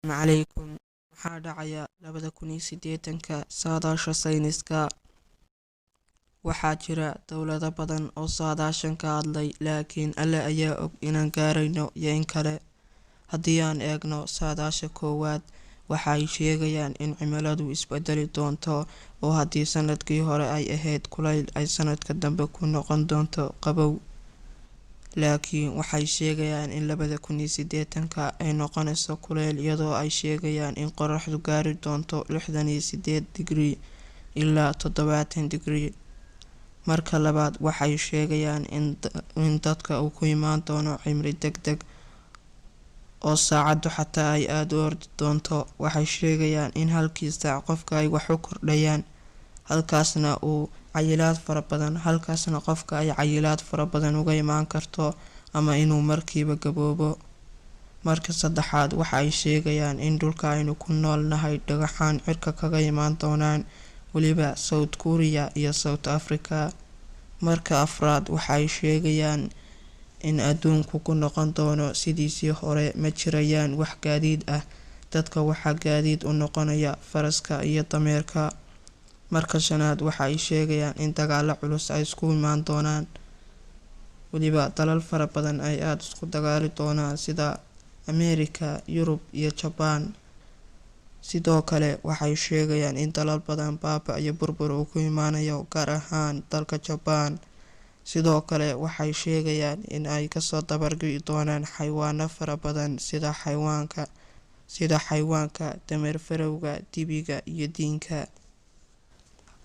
calaykum. Waxaa dhacaya 2080 saadaasha sayniska. Waxaa jira dowlado badan oo saadaashan ka hadlay, laakiin alle ayaa og inaan gaarayno iyo in kale. Haddii aan eegno saadaasha koowaad, waxay sheegayaan in cimiladu isbedeli doonto, oo haddii sanadkii hore ay ahayd kulayl ay sanadka dambe ku noqon doonto qabow. Laakiin waxay sheegayaan in 2080 ay noqonayso kulayl, iyadoo ay sheegayaan in qorraxdu gaari doonto 68 digrii ilaa 70 digrii. Marka labaad, waxay sheegayaan in dadka uu ku imaan doono cimri degdeg oo saacadu xataa ay aad u ordi doonto. Waxay sheegayaan in halkii saac qofka ay wax u kordhayaan, halkaasna qofka ay cayilaad fara badan uga imaan karto, ama inuu markiiba gaboobo. Marka saddexaad, waxay sheegayaan in dhulka aynu ku nool nahay dhagaxaan cirka kaga imaan doonaan, weliba South Korea iyo South Africa. Marka afraad, waxay sheegayaan in adduunku ku noqon doono sidiisii hore, ma jirayaan wax gaadiid ah, dadka waxaa gaadiid u noqonaya faraska iyo dameerka. Marka shanaad, waxay sheegayaan in dagaalo culus ay isku imaan doonaan, weliba dalal fara badan ay aad isku dagaali doonaan sida Ameerika, Yurub iyo Jabaan. Sidoo kale waxay sheegayaan in dalal badan baaba iyo burbur uu ku imaanayo, gaar ahaan dalka Jabaan. Sidoo kale waxay sheegayaan in ay kasoo dabargo'i doonaan xayawaano fara badan sida xayawaanka dameer farowga, dibiga iyo diinka.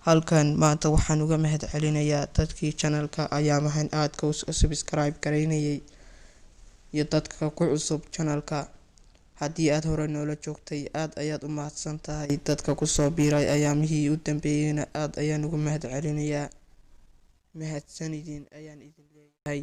Halkan maanta waxaan uga mahad celinayaa dadkii channelka ayaamahan aadka u subscribe gareynayay iyo dadka ku cusub channelka. Haddii aad hore noola joogtay, aad ayaad u mahadsan tahay. Dadka kusoo biiray ayaamihii u dambeeyayna aad ayaan ugu mahad celinayaa. mahadsanidin ayaan idin leeyahay.